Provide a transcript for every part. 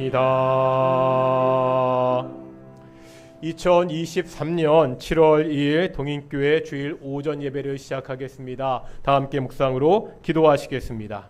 기도하겠습니다. 2023년 7월 2일 동인교회 주일 오전 예배를 시작하겠습니다. 다 함께 묵상으로 기도하시겠습니다.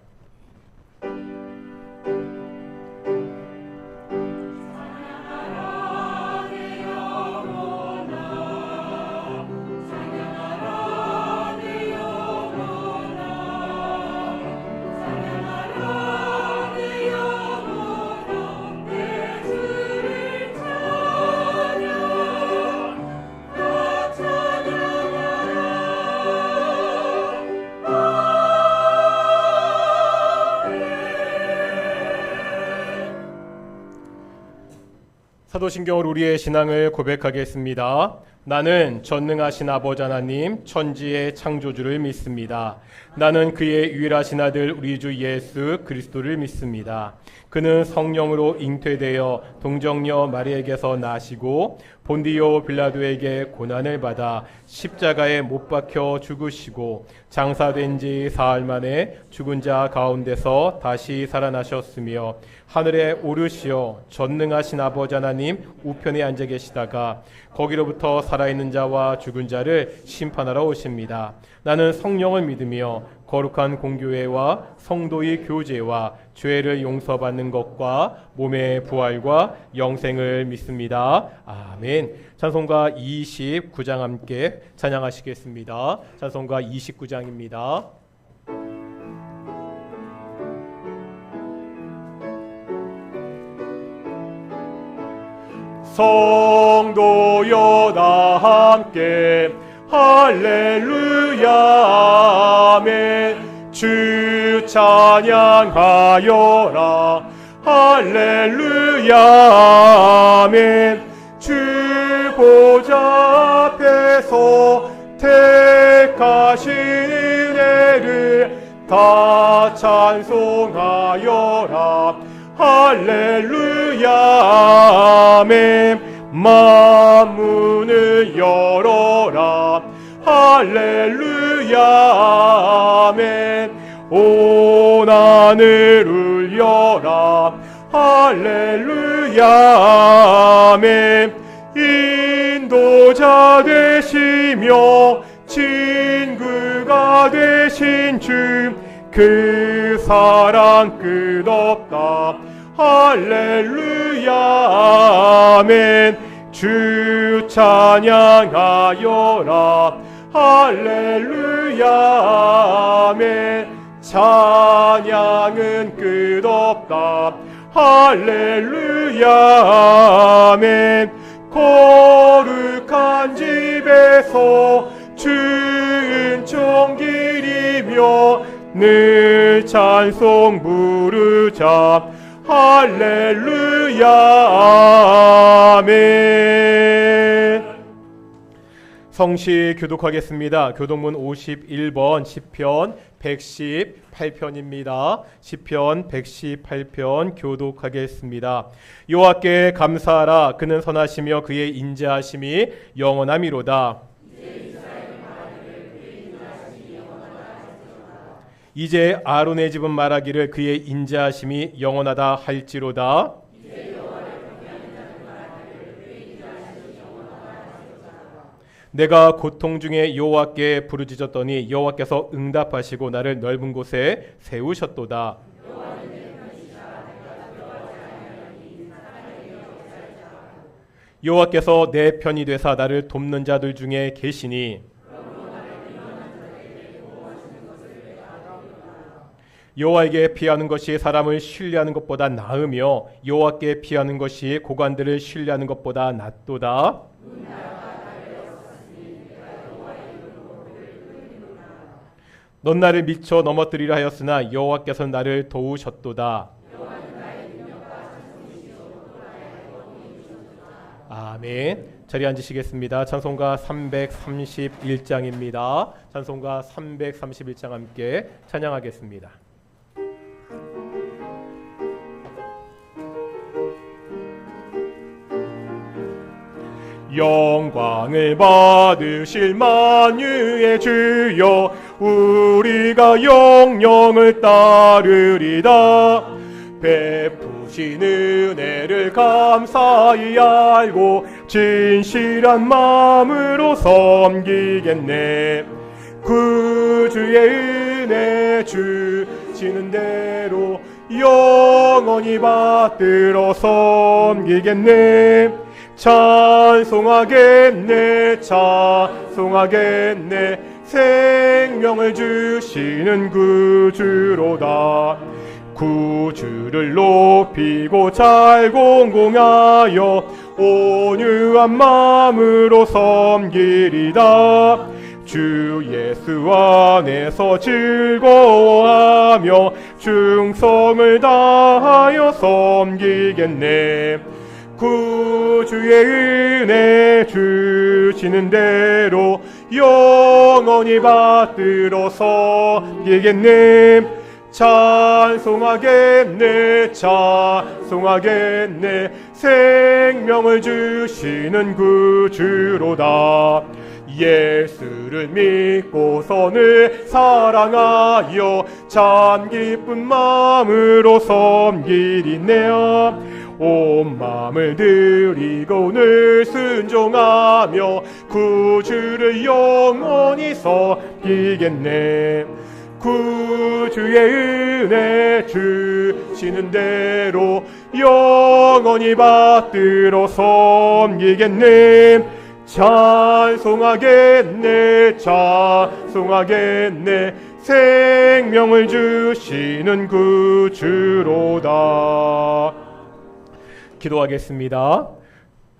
사도신경으로 우리의 신앙을 고백하겠습니다. 나는 전능하신 아버지 하나님 천지의 창조주를 믿습니다. 나는 그의 유일하신 아들 우리 주 예수 그리스도를 믿습니다. 그는 성령으로 잉태되어 동정녀 마리에게서 나시고 본디오 빌라도에게 고난을 받아 십자가에 못 박혀 죽으시고 장사된 지 사흘 만에 죽은 자 가운데서 다시 살아나셨으며 하늘에 오르시어 전능하신 아버지 하나님 우편에 앉아 계시다가 거기로부터 살아있는 자와 죽은 자를 심판하러 오십니다. 나는 성령을 믿으며 거룩한 공교회와 성도의 교제와 죄를 용서받는 것과 몸의 부활과 영생을 믿습니다. 아멘. 찬송가 29장 함께 찬양하시겠습니다. 찬송가 29장입니다. 성도여 다 함께 할렐루야 아멘. 주 찬양하여라 할렐루야 아멘. 주 보좌 앞에서 택하신 은혜를 다 찬송하여라 할렐루야 아멘. 만문을 열어라 할렐루야 아멘. 온 하늘 울려라 할렐루야 아멘. 인도자 되시며 친구가 되신 주 그 사랑 끝없다 할렐루야 아멘. 주 찬양하여라 할렐루야 아멘. 찬양은 끝없다 할렐루야 아멘. 거룩한 집에서 주 은총 기리며 늘 찬송 부르자 할렐루야 아멘. 성시 교독하겠습니다. 교독문 51번 시편 118편입니다. 시편 118편 교독하겠습니다. 여호와께 감사하라. 그는 선하시며 그의 인자하심이 영원함이로다. 이제 아론의 집은 말하기를 그의 인자하심이 영원하다 할지로다. 내가 고통 중에 여호와께 부르짖었더니 여호와께서 응답하시고 나를 넓은 곳에 세우셨도다. 여호와께서 내 편이 되사 나를 돕는 자들 중에 계시니 여호와에게 피하는 것이 사람을 신뢰하는 것보다 나으며 여호와께 피하는 것이 고관들을 신뢰하는 것보다 낫도다. 넌 나를 미쳐 넘어뜨리려 하였으나 여호와께서는 나를 도우셨도다. 아멘. 자리에 앉으시겠습니다. 찬송가 331장입니다. 찬송가 331장 함께 찬양하겠습니다. 영광을 받으실 만유의 주여 우리가 영영을 따르리다. 베푸신 주신 은혜를 감사히 알고 진실한 마음으로 섬기겠네. 구주의 은혜 주시는 대로 영원히 받들어 섬기겠네. 찬송하겠네 찬송하겠네. 생명을 주시는 구주로다. 구주를 높이고 잘 공공하여 온유한 마음으로 섬기리다. 주 예수 안에서 즐거워하며 충성을 다하여 섬기겠네. 구주의 은혜 주시는 대로 영원히 받들어 섬기겠네. 찬송하겠네 찬송하겠네. 생명을 주시는 구주로다. 예수를 믿고서 늘 사랑하여 참 기쁜 마음으로 섬기리네요. 온 마음을 드리고 늘 순종하며 구주를 영원히 섬기겠네. 구주의 은혜 주시는 대로 영원히 받들어 섬기겠네. 찬송하겠네 찬송하겠네. 생명을 주시는 구주로다. 기도하겠습니다.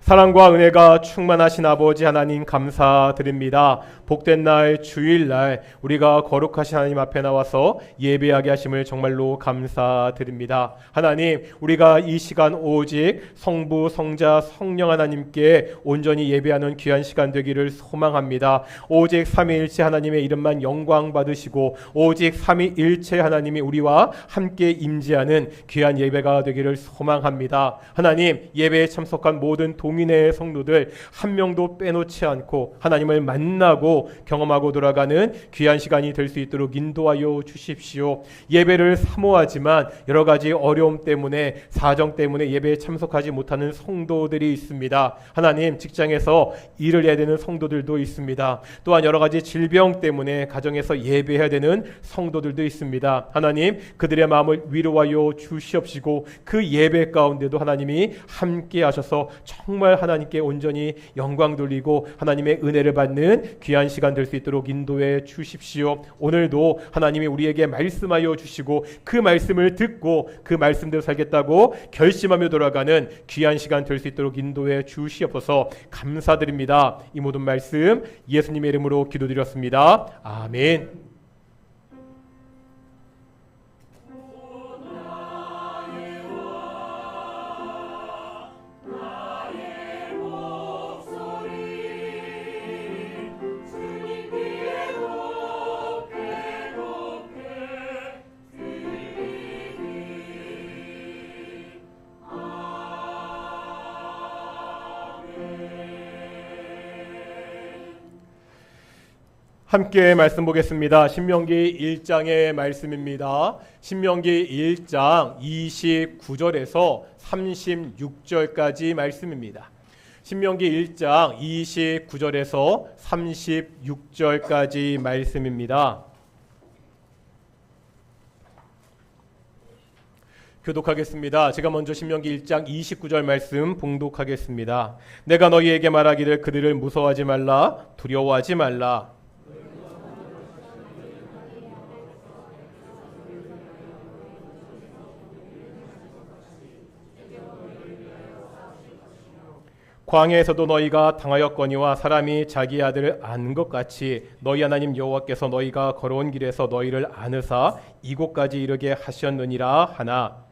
사랑과 은혜가 충만하신 아버지 하나님 감사드립니다. 복된 날 주일날 우리가 거룩하신 하나님 앞에 나와서 예배하게 하심을 정말로 감사드립니다. 하나님, 우리가 이 시간 오직 성부, 성자, 성령 하나님께 온전히 예배하는 귀한 시간 되기를 소망합니다. 오직 삼위일체 하나님의 이름만 영광 받으시고 오직 삼위일체 하나님이 우리와 함께 임재하는 귀한 예배가 되기를 소망합니다. 하나님, 예배에 참석한 모든 동인의 성도들 한 명도 빼놓지 않고 하나님을 만나고 경험하고 돌아가는 귀한 시간이 될 수 있도록 인도하여 주십시오. 예배를 사모하지만 여러 가지 어려움 때문에 사정 때문에 예배에 참석하지 못하는 성도들이 있습니다. 하나님, 직장에서 일을 해야 되는 성도들도 있습니다. 또한 여러 가지 질병 때문에 가정에서 예배해야 되는 성도들도 있습니다. 하나님, 그들의 마음을 위로하여 주시옵시고 그 예배 가운데도 하나님이 함께 하셔서 정말 하나님께 온전히 영광 돌리고 하나님의 은혜를 받는 귀한 시간 될 수 있도록 인도해 주십시오. 오늘도 하나님이 우리에게 말씀하여 주시고 그 말씀을 듣고 그 말씀대로 살겠다고 결심하며 돌아가는 귀한 시간 될 수 있도록 인도해 주시옵소서. 감사드립니다. 이 모든 말씀 예수님의 이름으로 기도드렸습니다. 아멘. 함께 말씀 보겠습니다. 신명기 1장의 말씀입니다. 신명기 1장 29절에서 36절까지 말씀입니다. 신명기 1장 29절에서 36절까지 말씀입니다. 교독하겠습니다. 제가 먼저 신명기 1장 29절 말씀 봉독하겠습니다. 내가 너희에게 말하기를 그들을 무서워하지 말라, 두려워하지 말라. 광야에서도 너희가 당하였거니와 사람이 자기 아들을 아는 것 같이 너희 하나님 여호와께서 너희가 걸어온 길에서 너희를 아느사 이곳까지 이르게 하셨느니라 하나.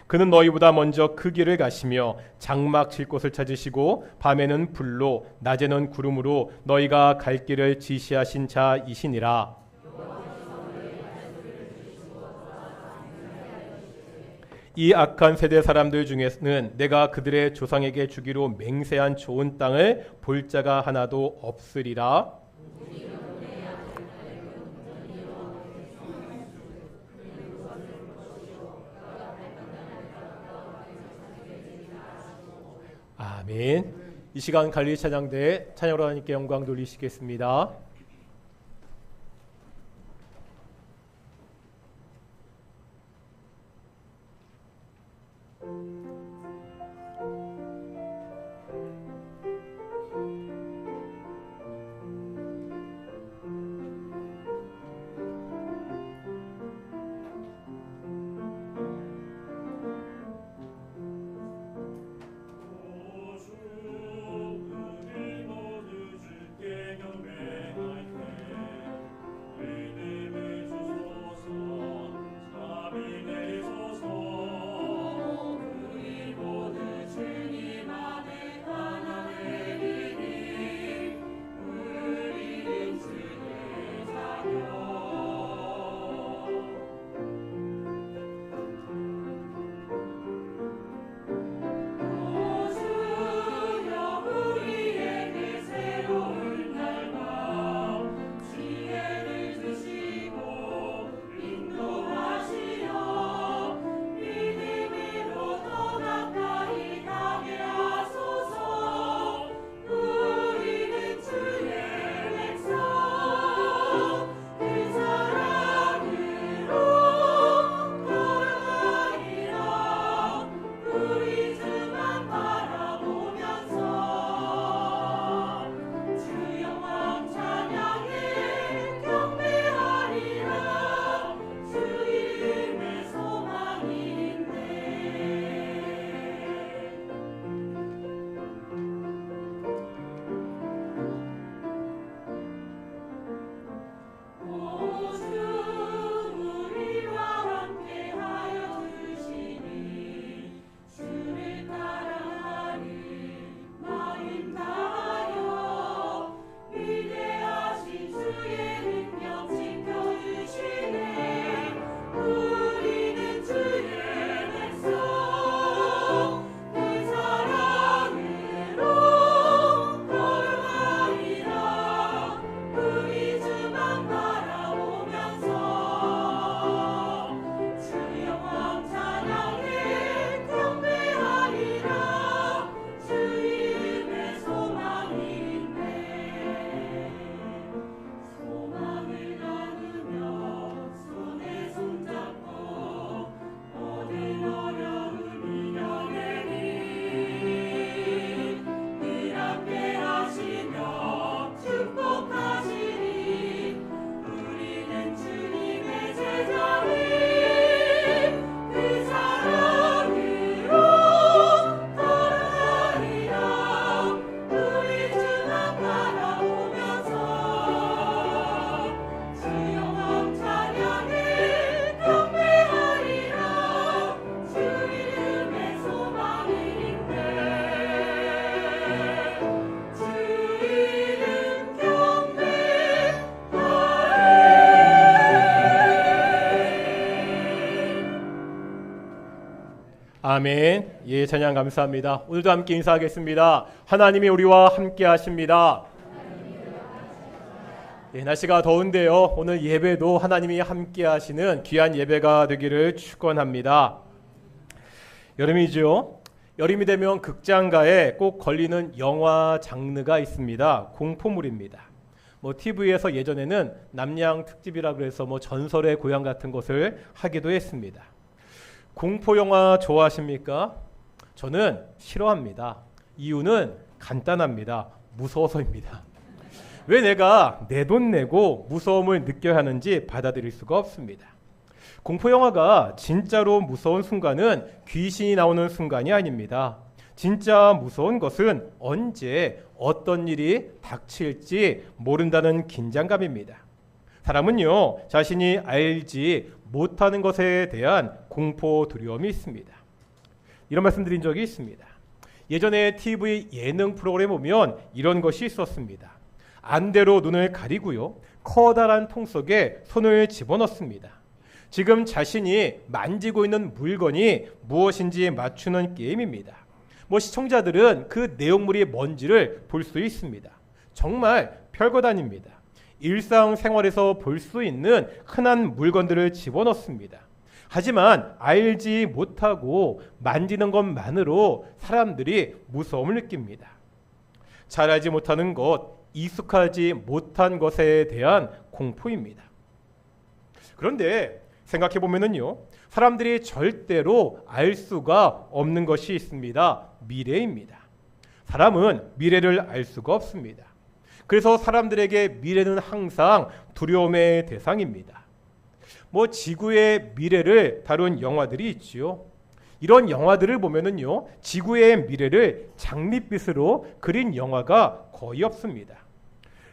그는 너희보다 먼저 그 길을 가시며 장막 칠 곳을 찾으시고 밤에는 불로 낮에는 구름으로 너희가 갈 길을 지시하신 자이시니라. 이 악한 세대 사람들 중에는 내가 그들의 조상에게 주기로 맹세한 좋은 땅을 볼 자가 하나도 없으리라. 아멘. 이 시간 갈릴리 찬양대에 찬양으로 하나님께 영광 돌리시겠습니다. 아멘. 예, 찬양 감사합니다. 오늘도 함께 인사하겠습니다. 하나님이 우리와 함께 하십니다. 예, 날씨가 더운데요. 오늘 예배도 하나님이 함께 하시는 귀한 예배가 되기를 축원합니다. 여름이죠. 여름이 되면 극장가에 꼭 걸리는 영화 장르가 있습니다. 공포물입니다. TV에서 예전에는 남양 특집이라 그래서 전설의 고향 같은 것을 하기도 했습니다. 공포 영화 좋아하십니까? 저는 싫어합니다. 이유는 간단합니다. 무서워서입니다. 왜 내가 내 돈 내고 무서움을 느껴야 하는지 받아들일 수가 없습니다. 공포 영화가 진짜로 무서운 순간은 귀신이 나오는 순간이 아닙니다. 진짜 무서운 것은 언제 어떤 일이 닥칠지 모른다는 긴장감입니다. 사람은요, 자신이 알지 못하는 것에 대한 공포 두려움이 있습니다. 이런 말씀 드린 적이 있습니다. 예전에 TV 예능 프로그램 보면 이런 것이 있었습니다. 안대로 눈을 가리고요, 커다란 통 속에 손을 집어넣습니다. 지금 자신이 만지고 있는 물건이 무엇인지 맞추는 게임입니다. 시청자들은 그 내용물이 뭔지를 볼 수 있습니다. 정말 별것 아닙니다. 일상생활에서 볼 수 있는 흔한 물건들을 집어넣습니다. 하지만 알지 못하고 만지는 것만으로 사람들이 무서움을 느낍니다. 잘 알지 못하는 것, 익숙하지 못한 것에 대한 공포입니다. 그런데 생각해 보면은요, 사람들이 절대로 알 수가 없는 것이 있습니다. 미래입니다. 사람은 미래를 알 수가 없습니다. 그래서 사람들에게 미래는 항상 두려움의 대상입니다. 지구의 미래를 다룬 영화들이 있지요. 이런 영화들을 보면은요, 지구의 미래를 장밋빛으로 그린 영화가 거의 없습니다.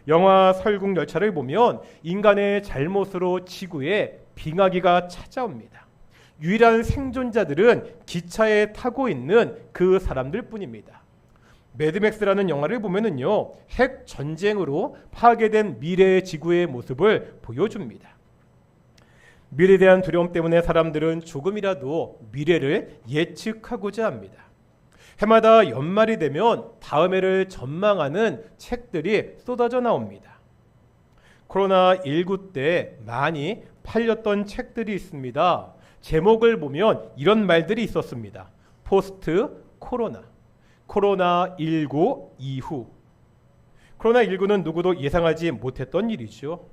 영화 설국열차를 보면 인간의 잘못으로 지구에 빙하기가 찾아옵니다. 유일한 생존자들은 기차에 타고 있는 그 사람들 뿐입니다. 매드맥스라는 영화를 보면은요, 핵 전쟁으로 파괴된 미래의 지구의 모습을 보여줍니다. 미래에 대한 두려움 때문에 사람들은 조금이라도 미래를 예측하고자 합니다. 해마다 연말이 되면 다음 해를 전망하는 책들이 쏟아져 나옵니다. 코로나19 때 많이 팔렸던 책들이 있습니다. 제목을 보면 이런 말들이 있었습니다. 포스트 코로나, 코로나19 이후. 코로나19는 누구도 예상하지 못했던 일이죠.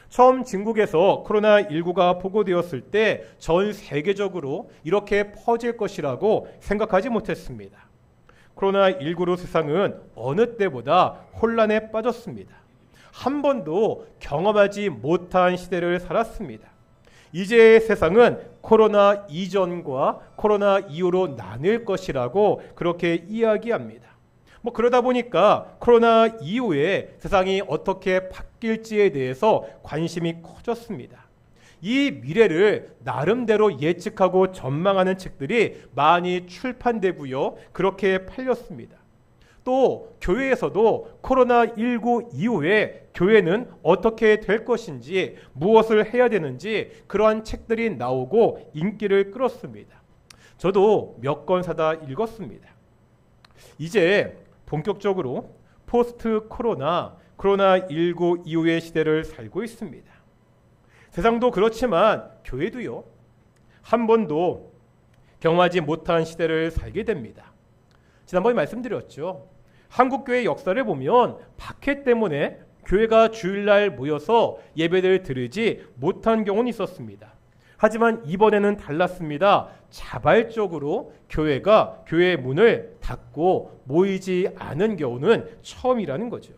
처음 중국에서 코로나19가 보고되었을 때 전 세계적으로 이렇게 퍼질 것이라고 생각하지 못했습니다. 코로나19로 세상은 어느 때보다 혼란에 빠졌습니다. 한 번도 경험하지 못한 시대를 살았습니다. 이제 세상은 코로나 이전과 코로나 이후로 나뉠 것이라고 그렇게 이야기합니다. 그러다 보니까 코로나 이후에 세상이 어떻게 바뀔지에 대해서 관심이 커졌습니다. 이 미래를 나름대로 예측하고 전망하는 책들이 많이 출판되고요. 그렇게 팔렸습니다. 또 교회에서도 코로나19 이후에 교회는 어떻게 될 것인지, 무엇을 해야 되는지 그러한 책들이 나오고 인기를 끌었습니다. 저도 몇 권 사다 읽었습니다. 이제 본격적으로 포스트 코로나, 코로나19 이후의 시대를 살고 있습니다. 세상도 그렇지만 교회도요, 한 번도 경험하지 못한 시대를 살게 됩니다. 지난번에 말씀드렸죠. 한국교회 역사를 보면 박해 때문에 교회가 주일날 모여서 예배를 드리지 못한 경우는 있었습니다. 하지만 이번에는 달랐습니다. 자발적으로 교회가 교회의 문을 닫고 모이지 않은 경우는 처음이라는 거죠.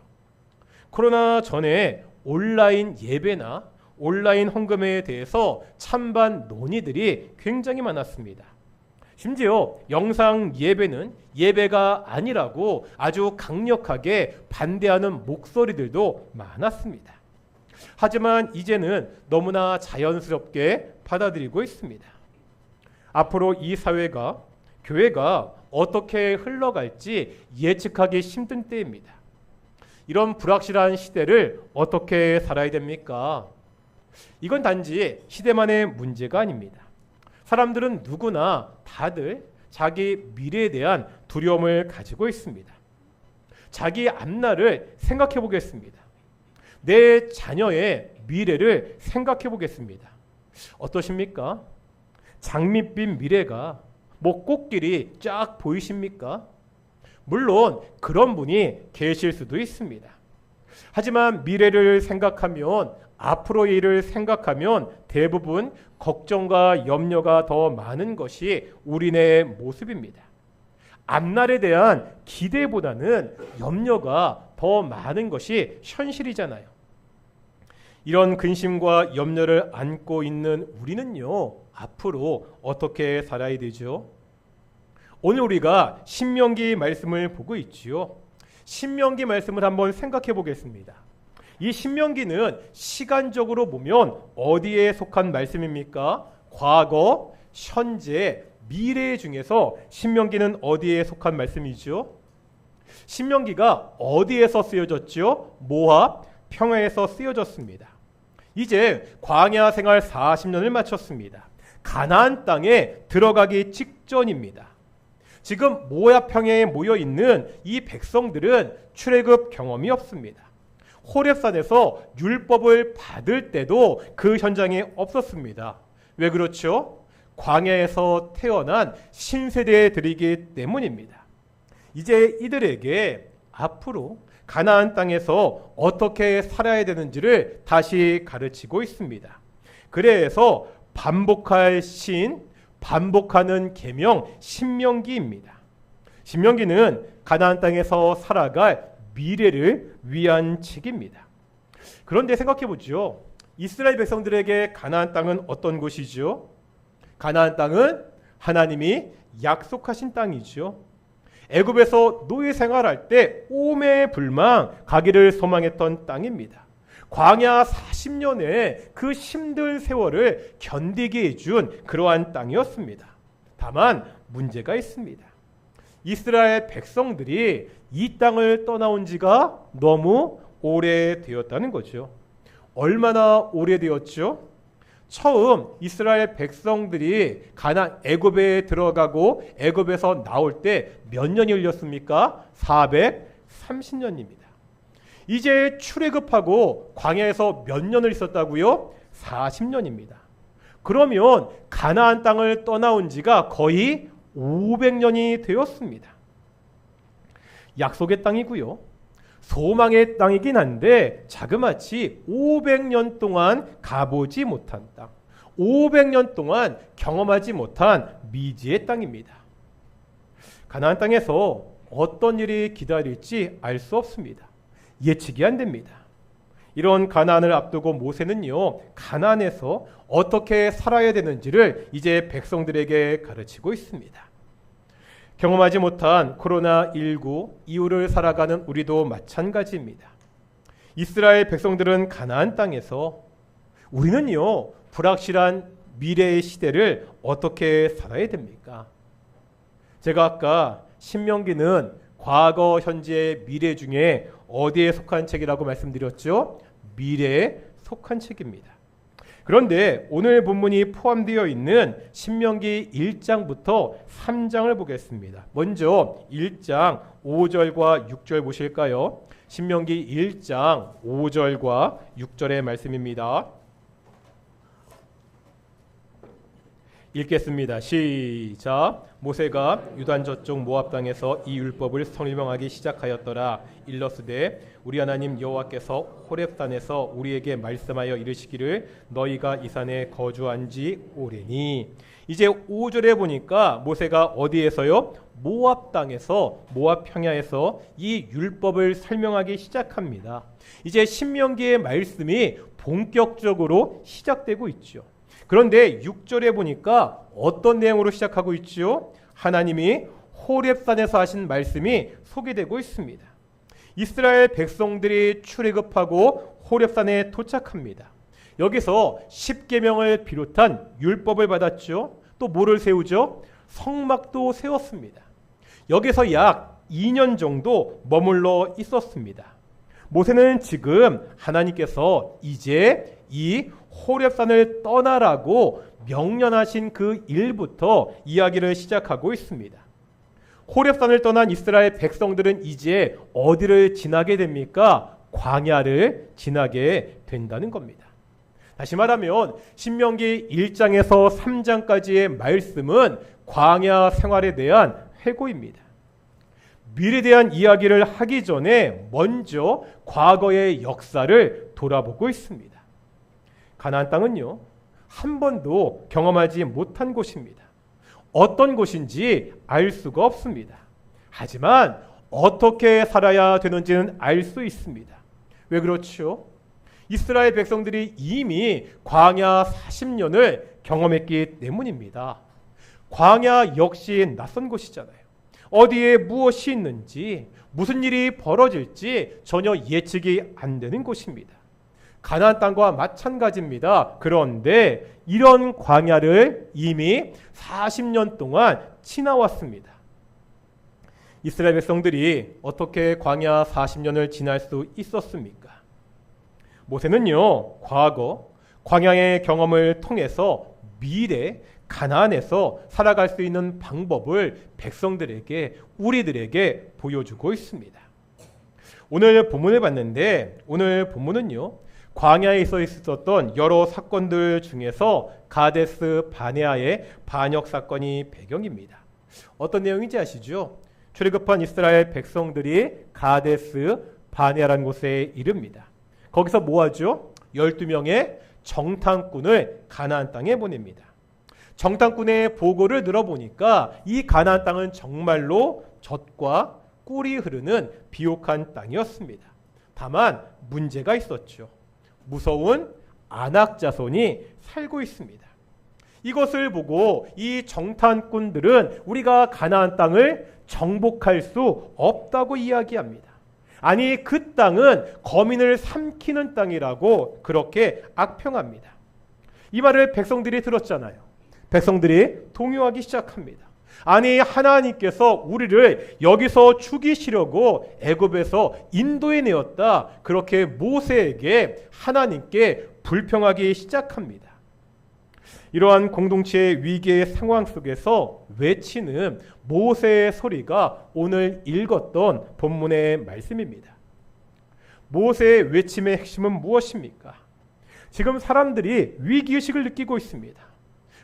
코로나 전에 온라인 예배나 온라인 헌금에 대해서 찬반 논의들이 굉장히 많았습니다. 심지어 영상 예배는 예배가 아니라고 아주 강력하게 반대하는 목소리들도 많았습니다. 하지만 이제는 너무나 자연스럽게 받아들이고 있습니다. 앞으로 이 사회가, 교회가 어떻게 흘러갈지 예측하기 힘든 때입니다. 이런 불확실한 시대를 어떻게 살아야 됩니까? 이건 단지 시대만의 문제가 아닙니다. 사람들은 누구나 다들 자기 미래에 대한 두려움을 가지고 있습니다. 자기 앞날을 생각해 보겠습니다. 내 자녀의 미래를 생각해 보겠습니다. 어떠십니까? 장밋빛 미래가 꽃길이 쫙 보이십니까? 물론 그런 분이 계실 수도 있습니다. 하지만 미래를 생각하면, 앞으로의 일을 생각하면 대부분 걱정과 염려가 더 많은 것이 우리네 모습입니다. 앞날에 대한 기대보다는 염려가 더 많은 것이 현실이잖아요. 이런 근심과 염려를 안고 있는 우리는요, 앞으로 어떻게 살아야 되죠? 오늘 우리가 신명기 말씀을 보고 있지요. 신명기 말씀을 한번 생각해 보겠습니다. 이 신명기는 시간적으로 보면 어디에 속한 말씀입니까? 과거, 현재, 미래 중에서 신명기는 어디에 속한 말씀이죠? 신명기가 어디에서 쓰여졌죠? 모압, 평야에서 쓰여졌습니다. 이제 광야 생활 40년을 마쳤습니다. 가나안 땅에 들어가기 직전입니다. 지금 모압 평야에 모여 있는 이 백성들은 출애굽 경험이 없습니다. 호렙산에서 율법을 받을 때도 그 현장에 없었습니다. 왜 그렇죠? 광야에서 태어난 신세대들이기 때문입니다. 이제 이들에게 앞으로 가나안 땅에서 어떻게 살아야 되는지를 다시 가르치고 있습니다. 그래서 반복할 신, 반복하는 계명 신명기입니다. 신명기는 가나안 땅에서 살아갈 미래를 위한 책입니다. 그런데 생각해보죠. 이스라엘 백성들에게 가나안 땅은 어떤 곳이죠? 가나안 땅은 하나님이 약속하신 땅이죠. 애굽에서 노예 생활할 때 오매불망 가기를 소망했던 땅입니다. 광야 40년의 그 힘든 세월을 견디게 해준 그러한 땅이었습니다. 다만 문제가 있습니다. 이스라엘 백성들이 이 땅을 떠나온 지가 너무 오래되었다는 거죠. 얼마나 오래되었죠? 처음 이스라엘 백성들이 애굽에 들어가고 애굽에서 나올 때 몇 년이 흘렸습니까? 430년입니다. 이제 출애굽하고 광야에서 몇 년을 있었다고요? 40년입니다. 그러면 가나안 땅을 떠나온 지가 거의 500년이 되었습니다. 약속의 땅이고요. 소망의 땅이긴 한데 자그마치 500년 동안 가보지 못한 땅, 500년 동안 경험하지 못한 미지의 땅입니다. 가나안 땅에서 어떤 일이 기다릴지 알 수 없습니다. 예측이 안 됩니다. 이런 가나안을 앞두고 모세는요, 가나안에서 어떻게 살아야 되는지를 이제 백성들에게 가르치고 있습니다. 경험하지 못한 코로나19 이후를 살아가는 우리도 마찬가지입니다. 이스라엘 백성들은 가나안 땅에서 우리는요, 불확실한 미래의 시대를 어떻게 살아야 됩니까? 제가 아까 신명기는 과거, 현재, 미래 중에 어디에 속한 책이라고 말씀드렸죠? 미래에 속한 책입니다. 그런데 오늘 본문이 포함되어 있는 신명기 1장부터 3장을 보겠습니다. 먼저 1장 5절과 6절 보실까요? 신명기 1장 5절과 6절의 말씀입니다. 읽겠습니다. 시작. 모세가 유단 저쪽 모압 땅에서 이 율법을 설명하기 시작하였더라. 일러스되 우리 하나님 여호와께서 호렙산에서 우리에게 말씀하여 이르시기를 너희가 이 산에 거주한 지 오래니. 이제 5절에 보니까 모세가 어디에서요? 모압 땅에서, 모압 평야에서 이 율법을 설명하기 시작합니다. 이제 신명기의 말씀이 본격적으로 시작되고 있죠. 그런데 6절에 보니까 어떤 내용으로 시작하고 있죠? 하나님이 호렙산에서 하신 말씀이 소개되고 있습니다. 이스라엘 백성들이 출애굽하고 호렙산에 도착합니다. 여기서 십계명을 비롯한 율법을 받았죠. 또 뭐를 세우죠? 성막도 세웠습니다. 여기서 약 2년 정도 머물러 있었습니다. 모세는 지금 하나님께서 이제 이 호렙산을 떠나라고 명령하신 그 일부터 이야기를 시작하고 있습니다. 호렙산을 떠난 이스라엘 백성들은 이제 어디를 지나게 됩니까? 광야를 지나게 된다는 겁니다. 다시 말하면 신명기 1장에서 3장까지의 말씀은 광야 생활에 대한 회고입니다. 미래에 대한 이야기를 하기 전에 먼저 과거의 역사를 돌아보고 있습니다. 가나안 땅은요, 한 번도 경험하지 못한 곳입니다. 어떤 곳인지 알 수가 없습니다. 하지만 어떻게 살아야 되는지는 알 수 있습니다. 왜 그렇죠? 이스라엘 백성들이 이미 광야 40년을 경험했기 때문입니다. 광야 역시 낯선 곳이잖아요. 어디에 무엇이 있는지, 무슨 일이 벌어질지 전혀 예측이 안 되는 곳입니다. 가나안 땅과 마찬가지입니다. 그런데 이런 광야를 이미 40년 동안 지나왔습니다. 이스라엘 백성들이 어떻게 광야 40년을 지날 수 있었습니까? 모세는요, 과거 광야의 경험을 통해서 미래 가나안에서 살아갈 수 있는 방법을 백성들에게, 우리들에게 보여주고 있습니다. 오늘 본문을 봤는데 오늘 본문은요, 광야에 있었던 여러 사건들 중에서 가데스 바네아의 반역 사건이 배경입니다. 어떤 내용인지 아시죠? 출애굽한 이스라엘 백성들이 가데스 바네아라는 곳에 이릅니다. 거기서 뭐하죠? 12명의 정탐꾼을 가나안 땅에 보냅니다. 정탐꾼의 보고를 들어보니까 이 가나안 땅은 정말로 젖과 꿀이 흐르는 비옥한 땅이었습니다. 다만 문제가 있었죠. 무서운 아낙 자손이 살고 있습니다. 이것을 보고 이 정탐꾼들은 우리가 가나안 땅을 정복할 수 없다고 이야기합니다. 아니, 그 땅은 거민을 삼키는 땅이라고 그렇게 악평합니다. 이 말을 백성들이 들었잖아요. 백성들이 동요하기 시작합니다. 아니, 하나님께서 우리를 여기서 죽이시려고 애굽에서 인도해 내었다. 그렇게 모세에게 하나님께 불평하기 시작합니다. 이러한 공동체의 위기의 상황 속에서 외치는 모세의 소리가 오늘 읽었던 본문의 말씀입니다. 모세의 외침의 핵심은 무엇입니까? 지금 사람들이 위기의식을 느끼고 있습니다.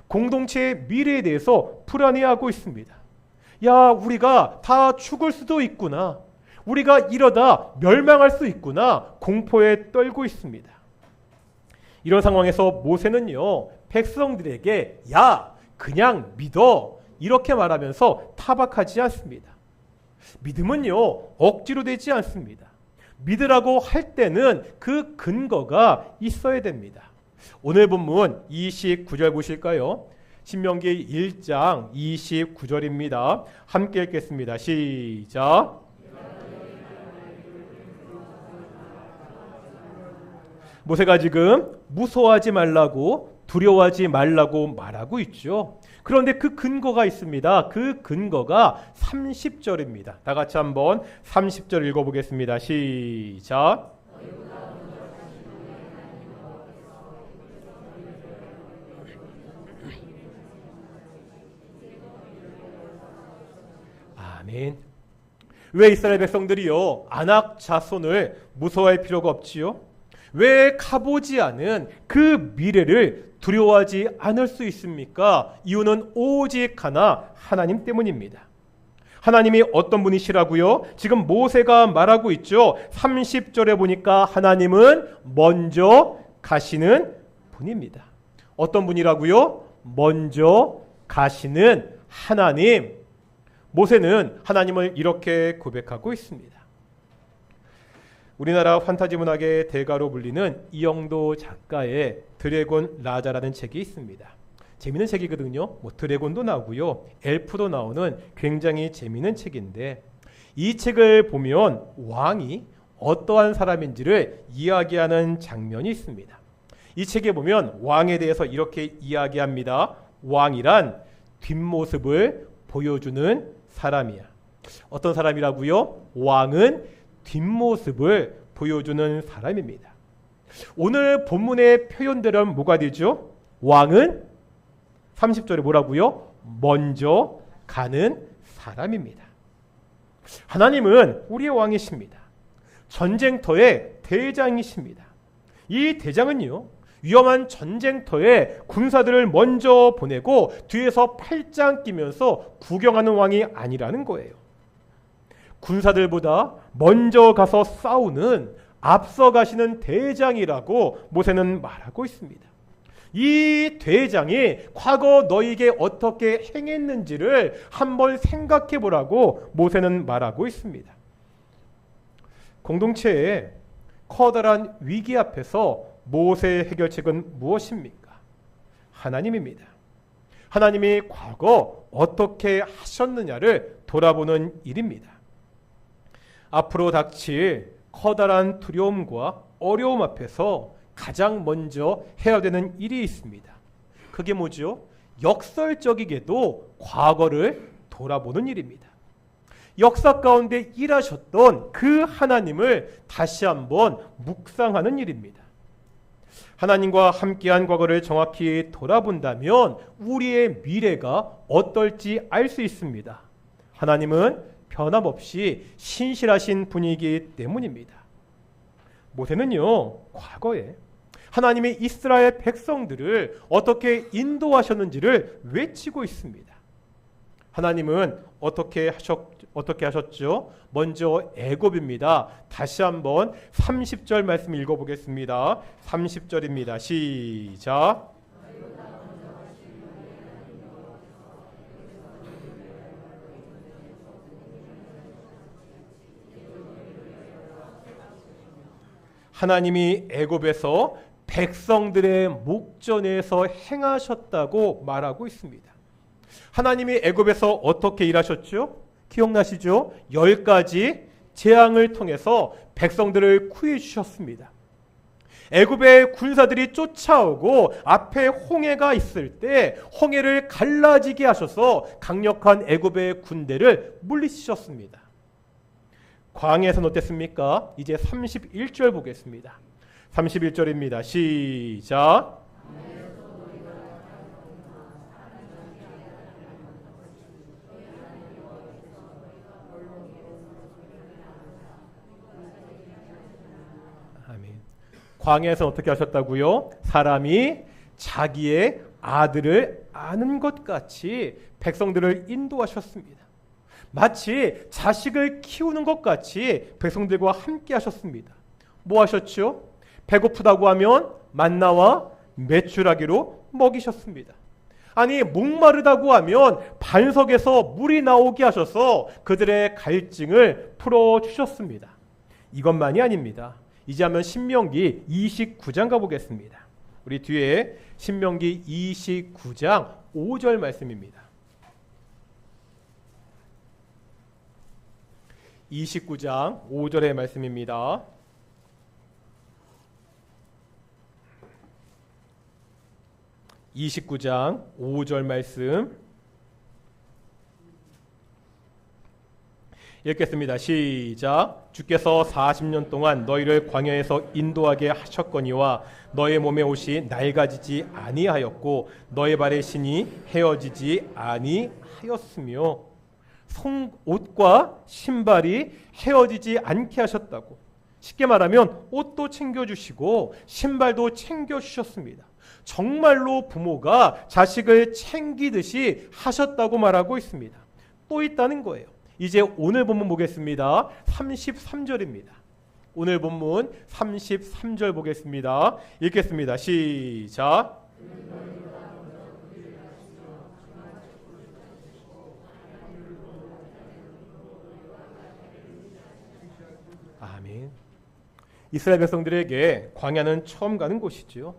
공동체의 미래에 대해서 불안해하고 있습니다. 야, 우리가 다 죽을 수도 있구나. 우리가 이러다 멸망할 수 있구나. 공포에 떨고 있습니다. 이런 상황에서 모세는요, 백성들에게 야, 그냥 믿어. 이렇게 말하면서 타박하지 않습니다. 믿음은요, 억지로 되지 않습니다. 믿으라고 할 때는 그 근거가 있어야 됩니다. 오늘 본문 29절 보실까요? 신명기 1장 29절입니다. 함께 읽겠습니다. 시작. 모세가 지금 무서워하지 말라고, 두려워하지 말라고 말하고 있죠. 그런데 그 근거가 있습니다. 그 근거가 30절입니다. 다 같이 한번 30절 읽어보겠습니다. 시작. 아멘. 왜 이스라엘 백성들이요, 아낙 자손을 무서워할 필요가 없지요? 왜 가보지 않은 그 미래를 두려워하지 않을 수 있습니까? 이유는 오직 하나, 하나님 때문입니다. 하나님이 어떤 분이시라고요? 지금 모세가 말하고 있죠. 30절에 보니까 하나님은 먼저 가시는 분입니다. 어떤 분이라고요? 먼저 가시는 하나님. 모세는 하나님을 이렇게 고백하고 있습니다. 우리나라 판타지 문학의 대가로 불리는 이영도 작가의 드래곤 라자라는 책이 있습니다. 재미있는 책이거든요. 드래곤도 나오고요, 엘프도 나오는 굉장히 재미있는 책인데, 이 책을 보면 왕이 어떠한 사람인지를 이야기하는 장면이 있습니다. 이 책에 보면 왕에 대해서 이렇게 이야기합니다. 왕이란 뒷모습을 보여주는 사람이야. 어떤 사람이라고요? 왕은 뒷모습을 보여주는 사람입니다. 오늘 본문의 표현대로는 뭐가 되죠? 왕은 30절에 뭐라고요? 먼저 가는 사람입니다. 하나님은 우리의 왕이십니다. 전쟁터의 대장이십니다. 이 대장은요, 위험한 전쟁터에 군사들을 먼저 보내고 뒤에서 팔짱 끼면서 구경하는 왕이 아니라는 거예요. 군사들보다 먼저 가서 싸우는, 앞서 가시는 대장이라고 모세는 말하고 있습니다. 이 대장이 과거 너에게 어떻게 행했는지를 한번 생각해 보라고 모세는 말하고 있습니다. 공동체의 커다란 위기 앞에서 모세의 해결책은 무엇입니까? 하나님입니다. 하나님이 과거 어떻게 하셨느냐를 돌아보는 일입니다. 앞으로 닥칠 커다란 두려움과 어려움 앞에서 가장 먼저 해야 되는 일이 있습니다. 그게 뭐죠? 역설적이게도 과거를 돌아보는 일입니다. 역사 가운데 일하셨던 그 하나님을 다시 한번 묵상하는 일입니다. 하나님과 함께한 과거를 정확히 돌아본다면 우리의 미래가 어떨지 알 수 있습니다. 하나님은 변함없이 신실하신 분이기 때문입니다. 모세는요, 과거에 하나님이 이스라엘 백성들을 어떻게 인도하셨는지를 외치고 있습니다. 하나님은 어떻게 하셨죠? 먼저 애굽입니다. 다시 한번 30절 말씀 읽어보겠습니다. 30절입니다. 시작. 하나님이 애굽에서 백성들의 목전에서 행하셨다고 말하고 있습니다. 하나님이 애굽에서 어떻게 일하셨죠? 기억나시죠? 10가지 재앙을 통해서 백성들을 구해 주셨습니다. 애굽의 군사들이 쫓아오고 앞에 홍해가 있을 때 홍해를 갈라지게 하셔서 강력한 애굽의 군대를 물리치셨습니다. 광야에서는 어땠습니까? 이제 31절 보겠습니다. 31절입니다. 시작. 아멘. 광야에서는 어떻게 하셨다고요? 사람이 자기의 아들을 아는 것 같이 백성들을 인도하셨습니다. 마치 자식을 키우는 것 같이 백성들과 함께 하셨습니다. 뭐 하셨죠? 배고프다고 하면 만나와 메추라기로 먹이셨습니다. 아니, 목마르다고 하면 반석에서 물이 나오게 하셔서 그들의 갈증을 풀어주셨습니다. 이것만이 아닙니다. 이제 하면 신명기 29장 가보겠습니다. 우리 뒤에 신명기 29장 5절 말씀입니다. 29장 5절의 말씀입니다. (29장 5절) 말씀 읽겠습니다. 시작. 주께서 40년 동안 너희를 광야에서 인도하게 하셨거니와 너의 몸의 옷이 낡아지지 아니하였고 너의 발의 신이 헤어지지 아니하였으며 옷과 신발이 헤어지지 않게 하셨다고. 쉽게 말하면 옷도 챙겨주시고 신발도 챙겨주셨습니다. 정말로 부모가 자식을 챙기듯이 하셨다고 말하고 있습니다. 또 있다는 거예요. 이제 오늘 본문 보겠습니다. 33절입니다. 오늘 본문 33절 보겠습니다. 읽겠습니다. 시작. 아멘. 이스라엘 백성들에게 광야는 처음 가는 곳이죠.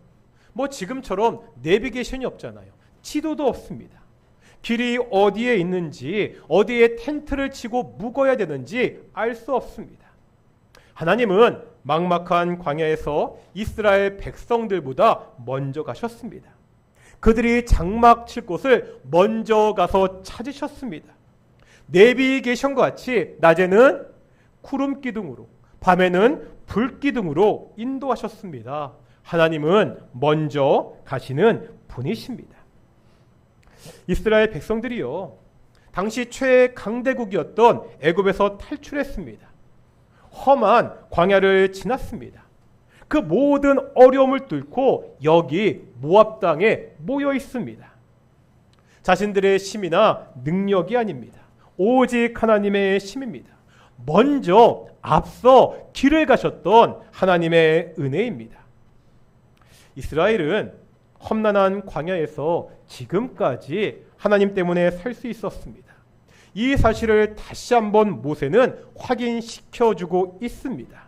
뭐 지금처럼 내비게이션이 없잖아요. 지도도 없습니다. 길이 어디에 있는지, 어디에 텐트를 치고 묵어야 되는지 알 수 없습니다. 하나님은 막막한 광야에서 이스라엘 백성들보다 먼저 가셨습니다. 그들이 장막 칠 곳을 먼저 가서 찾으셨습니다. 내비게이션과 같이 낮에는 구름 기둥으로, 밤에는 불 기둥으로 인도하셨습니다. 하나님은 먼저 가시는 분이십니다. 이스라엘 백성들이요, 당시 최강대국이었던 애굽에서 탈출했습니다. 험한 광야를 지났습니다. 그 모든 어려움을 뚫고 여기 모압 땅에 모여 있습니다. 자신들의 힘이나 능력이 아닙니다. 오직 하나님의 힘입니다. 먼저 앞서 길을 가셨던 하나님의 은혜입니다. 이스라엘은 험난한 광야에서 지금까지 하나님 때문에 살 수 있었습니다. 이 사실을 다시 한번 모세는 확인시켜주고 있습니다.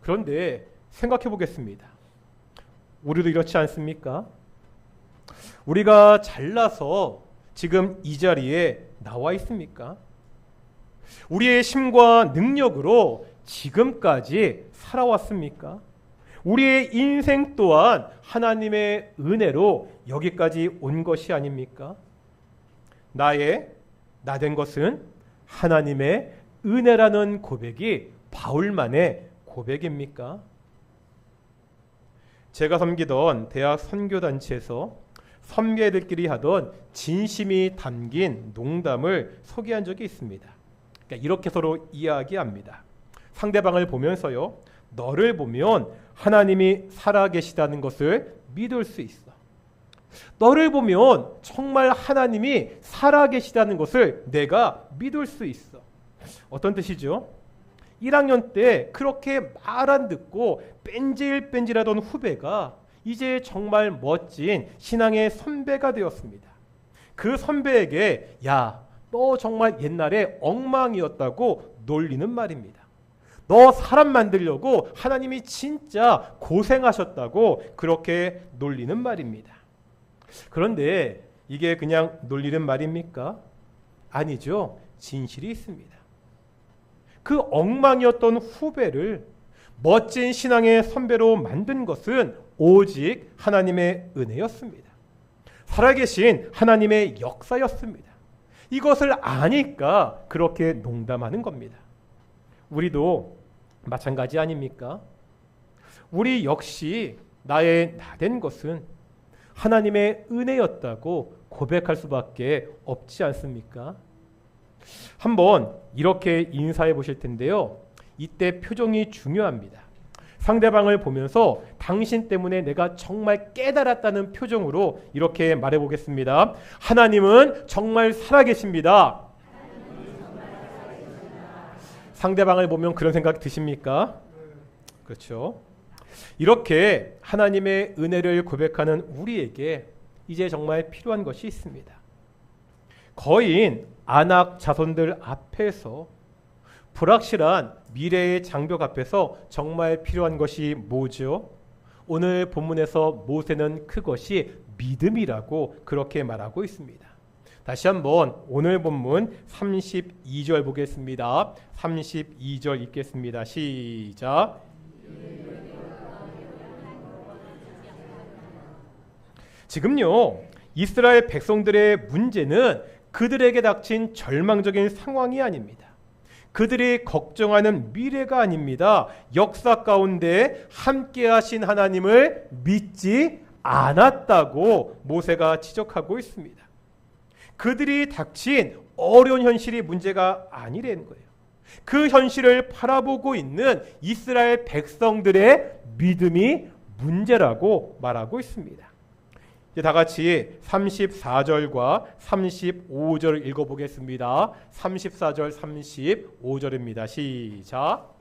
그런데 생각해 보겠습니다. 우리도 이렇지 않습니까? 우리가 잘나서 지금 이 자리에 나와 있습니까? 우리의 힘과 능력으로 지금까지 살아왔습니까? 우리의 인생 또한 하나님의 은혜로 여기까지 온 것이 아닙니까? 나 된 것은 하나님의 은혜라는 고백이 바울만의 고백입니까? 제가 섬기던 대학 선교단체에서 선배들끼리 하던 진심이 담긴 농담을 소개한 적이 있습니다. 그러니까 이렇게 서로 이야기합니다. 상대방을 보면서요, 너를 보면 하나님이 살아계시다는 것을 믿을 수 있어. 너를 보면 정말 하나님이 살아계시다는 것을 내가 믿을 수 있어. 어떤 뜻이죠? 1학년 때 그렇게 말 안 듣고 뺀질뺀질하던 후배가 이제 정말 멋진 신앙의 선배가 되었습니다. 그 선배에게 야, 너 정말 옛날에 엉망이었다고 놀리는 말입니다. 너 사람 만들려고 하나님이 진짜 고생하셨다고 그렇게 놀리는 말입니다. 그런데 이게 그냥 놀리는 말입니까? 아니죠. 진실이 있습니다. 그 엉망이었던 후배를 멋진 신앙의 선배로 만든 것은 오직 하나님의 은혜였습니다. 살아계신 하나님의 역사였습니다. 이것을 아니까 그렇게 농담하는 겁니다. 우리도 마찬가지 아닙니까? 우리 역시 나의 나된 것은 하나님의 은혜였다고 고백할 수밖에 없지 않습니까? 한번 이렇게 인사해 보실 텐데요. 이때 표정이 중요합니다. 상대방을 보면서 당신 때문에 내가 정말 깨달았다는 표정으로 이렇게 말해 보겠습니다. 하나님은 정말 살아계십니다. 상대방을 보면 그런 생각 드십니까? 그렇죠. 이렇게 하나님의 은혜를 고백하는 우리에게 이제 정말 필요한 것이 있습니다. 거인 안악 자손들 앞에서 불확실한 미래의 장벽 앞에서 정말 필요한 것이 뭐죠? 오늘 본문에서 모세는 그것이 믿음이라고 그렇게 말하고 있습니다. 다시 한번 오늘 본문 32절 보겠습니다. 32절 읽겠습니다. 시작. 지금요, 이스라엘 백성들의 문제는 그들에게 닥친 절망적인 상황이 아닙니다. 그들이 걱정하는 미래가 아닙니다. 역사 가운데 함께 하신 하나님을 믿지 않았다고 모세가 지적하고 있습니다. 그들이 닥친 어려운 현실이 문제가 아니라는 거예요. 그 현실을 바라보고 있는 이스라엘 백성들의 믿음이 문제라고 말하고 있습니다. 이제 다 같이 34절과 35절을 읽어보겠습니다. 34절 35절입니다. 시작.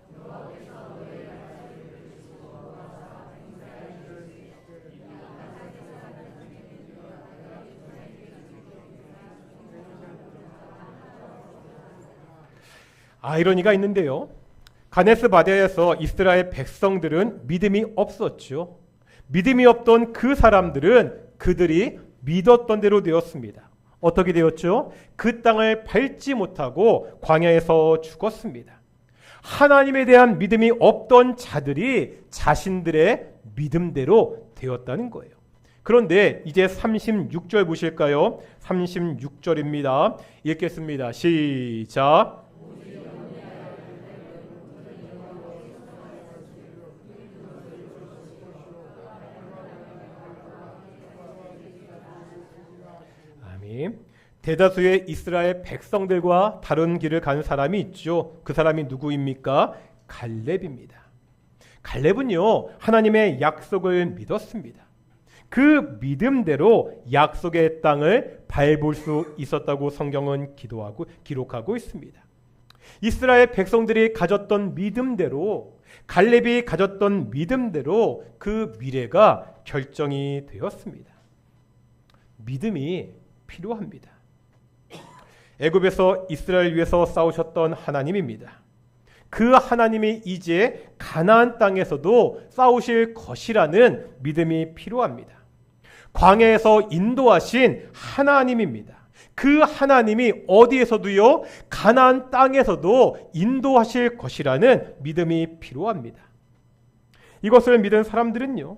아이러니가 있는데요. 가데스 바네아에서 이스라엘 백성들은 믿음이 없었죠. 믿음이 없던 그 사람들은 그들이 믿었던 대로 되었습니다. 어떻게 되었죠? 그 땅을 밟지 못하고 광야에서 죽었습니다. 하나님에 대한 믿음이 없던 자들이 자신들의 믿음대로 되었다는 거예요. 그런데 이제 36절 보실까요? 36절입니다. 읽겠습니다. 시작. 대다수의 이스라엘 백성들과 다른 길을 가는 사람이 있죠. 그 사람이 누구입니까? 갈렙입니다. 갈렙은요, 하나님의 약속을 믿었습니다. 그 믿음대로 약속의 땅을 밟을 수 있었다고 성경은 기록하고 있습니다. 이스라엘 백성들이 가졌던 믿음대로, 갈렙이 가졌던 믿음대로 그 미래가 결정이 되었습니다. 믿음이 필요합니다. 애굽에서 이스라엘 위해서 싸우셨던 하나님입니다. 그 하나님이 이제 가나안 땅에서도 싸우실 것이라는 믿음이 필요합니다. 광야에서 인도하신 하나님입니다. 그 하나님이 어디에서도요, 가나안 땅에서도 인도하실 것이라는 믿음이 필요합니다. 이것을 믿은 사람들은요,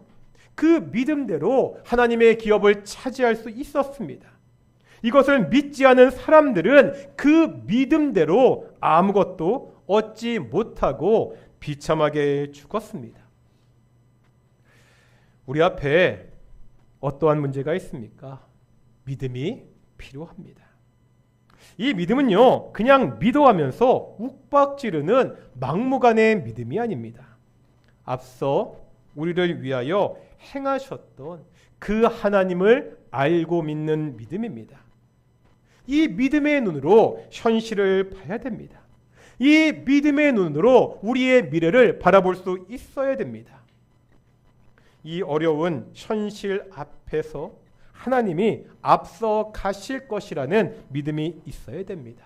그 믿음대로 하나님의 기업을 차지할 수 있었습니다. 이것을 믿지 않은 사람들은 그 믿음대로 아무것도 얻지 못하고 비참하게 죽었습니다. 우리 앞에 어떠한 문제가 있습니까? 믿음이 필요합니다. 이 믿음은요, 그냥 믿어하면서 욱박지르는 막무가내의 믿음이 아닙니다. 앞서 우리를 위하여 행하셨던 그 하나님을 알고 믿는 믿음입니다. 이 믿음의 눈으로 현실을 봐야 됩니다. 이 믿음의 눈으로 우리의 미래를 바라볼 수 있어야 됩니다. 이 어려운 현실 앞에서 하나님이 앞서 가실 것이라는 믿음이 있어야 됩니다.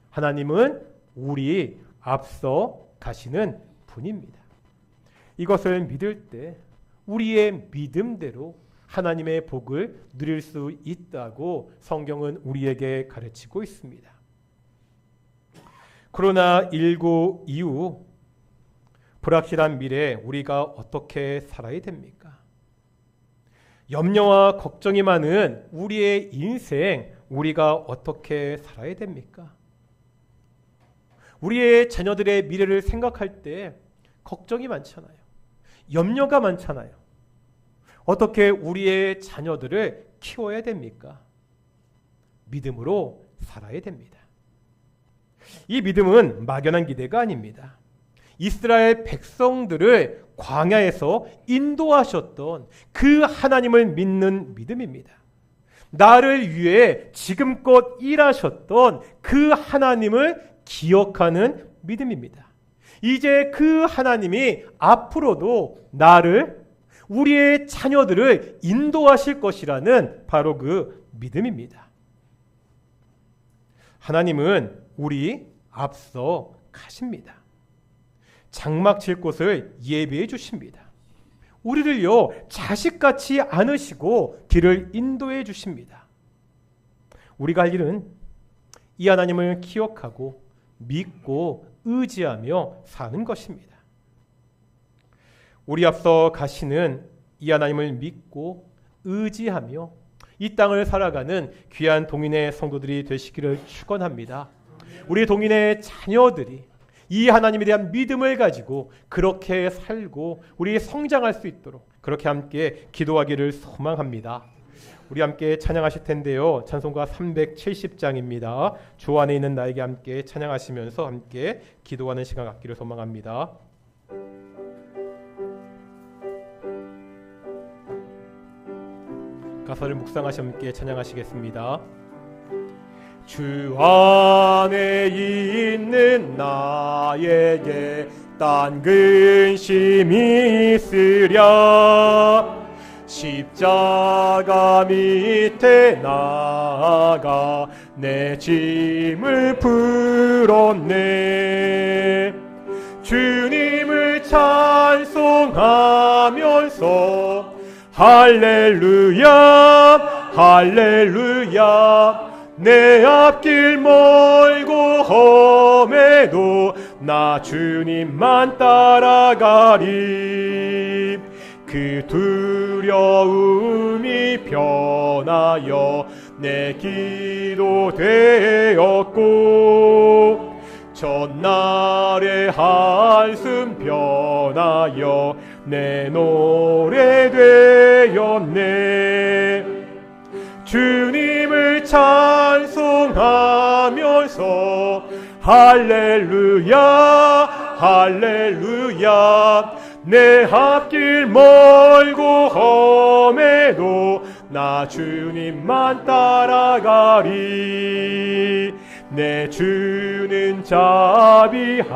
하나님은 우리 앞서 가시는 분입니다. 이것을 믿을 때 우리의 믿음대로 하나님의 복을 누릴 수 있다고 성경은 우리에게 가르치고 있습니다. 코로나19 이후 불확실한 미래에 우리가 어떻게 살아야 됩니까? 염려와 걱정이 많은 우리의 인생, 우리가 어떻게 살아야 됩니까? 우리의 자녀들의 미래를 생각할 때 걱정이 많잖아요. 염려가 많잖아요. 어떻게 우리의 자녀들을 키워야 됩니까? 믿음으로 살아야 됩니다. 이 믿음은 막연한 기대가 아닙니다. 이스라엘 백성들을 광야에서 인도하셨던 그 하나님을 믿는 믿음입니다. 나를 위해 지금껏 일하셨던 그 하나님을 기억하는 믿음입니다. 이제 그 하나님이 앞으로도 나를, 우리의 자녀들을 인도하실 것이라는 바로 그 믿음입니다. 하나님은 우리 앞서 가십니다. 장막 칠 곳을 예비해 주십니다. 우리를요 자식같이 안으시고 길을 인도해 주십니다. 우리가 할 일은 이 하나님을 기억하고 믿고 의지하며 사는 것입니다. 우리 앞서 가시는 이 하나님을 믿고 의지하며 이 땅을 살아가는 귀한 동인의 성도들이 되시기를 축원합니다. 우리 동인의 자녀들이 이 하나님에 대한 믿음을 가지고 그렇게 살고 우리 성장할 수 있도록 그렇게 함께 기도하기를 소망합니다. 우리 함께 찬양하실 텐데요. 찬송가 370장입니다. 주 안에 있는 나에게 함께 찬양하시면서 함께 기도하는 시간 갖기를 소망합니다. 가사를 묵상하시 함께 찬양하시겠습니다. 주 안에 있는 나에게 딴 근심이 있으랴 십자가 밑에 나아가 내 짐을 풀었네. 주님을 찬송하면서 할렐루야 할렐루야 내 앞길 멀고 험해도 나 주님만 따라가리. 그 두려움이 변하여 내 기도 되었고 전날의 한숨 변하여 내 노래 되었네. 주님을 찬송하면서 할렐루야 할렐루야 내 앞길 멀고 험해도 나 주님만 따라가리. 내 주는 자비하셔서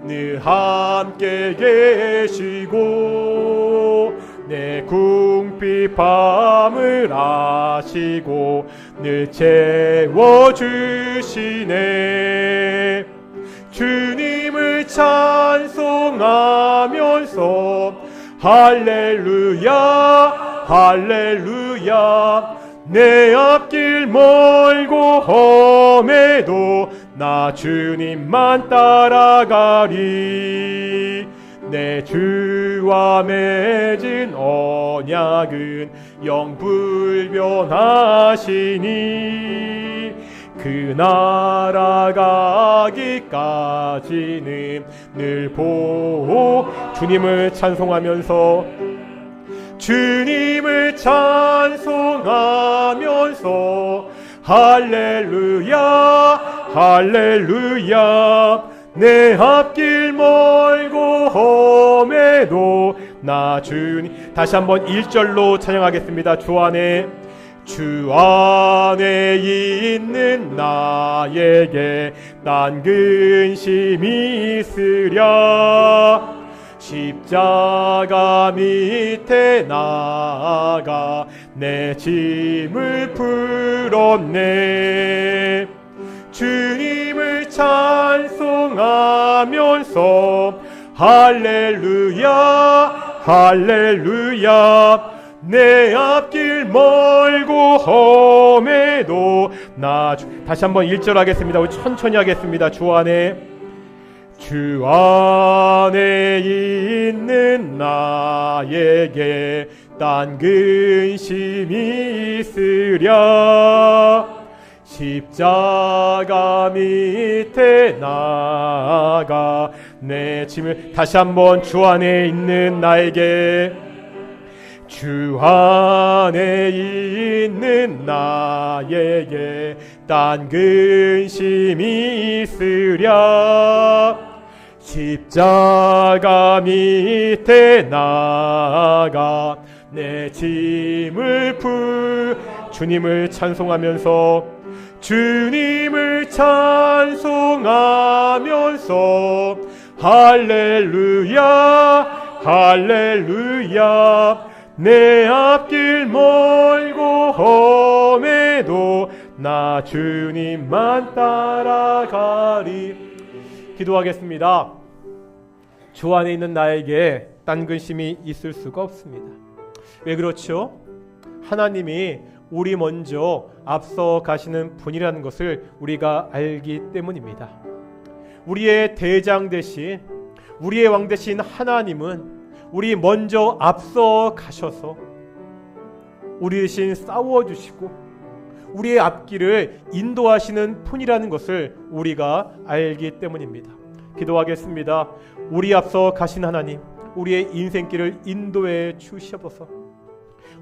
늘 함께 계시고 내 궁핍함을 아시고 늘 채워주시네. 주님을 찬송하면서 할렐루야 할렐루야 내 앞길 멀고 험해도 나 주님만 따라가리. 내 주와 맺은 언약은 영불변하시니 그 나라 가기까지는 늘 보호. 주님을 찬송하면서 주님을 찬송하면서 할렐루야 할렐루야 내 앞길 멀고 험해도 나 주님. 다시 한번 1절로 찬양하겠습니다. 주 안에 있는 나에게 난 근심이 있으랴. 십자가 밑에 나아가 내 짐을 풀었네. 주님을 찬송하면서 할렐루야 할렐루야. 내 앞길 멀고 험해도 다시 한번 1절 하겠습니다. 우리 천천히 하겠습니다. 주 안에 있는 나에게 딴 근심이 있으랴. 십자가 밑에 나아가 내 짐을. 다시 한번 주 안에 있는 나에게. 주 안에 있는 나에게 딴 근심이 있으랴. 십자가 밑에 나아가 내 짐을 주님을 찬송하면서 할렐루야 할렐루야. 내 앞길 멀고 험해도 나 주님만 따라가리. 기도하겠습니다. 주 안에 있는 나에게 딴 근심이 있을 수가 없습니다. 왜 그렇죠? 하나님이 우리 먼저 앞서 가시는 분이라는 것을 우리가 알기 때문입니다. 우리의 대장 대신, 우리의 왕 대신 하나님은 우리 먼저 앞서 가셔서 우리 대신 싸워주시고 우리의 앞길을 인도하시는 분이라는 것을 우리가 알기 때문입니다. 기도하겠습니다. 우리 앞서 가신 하나님, 우리의 인생길을 인도해 주시옵소서.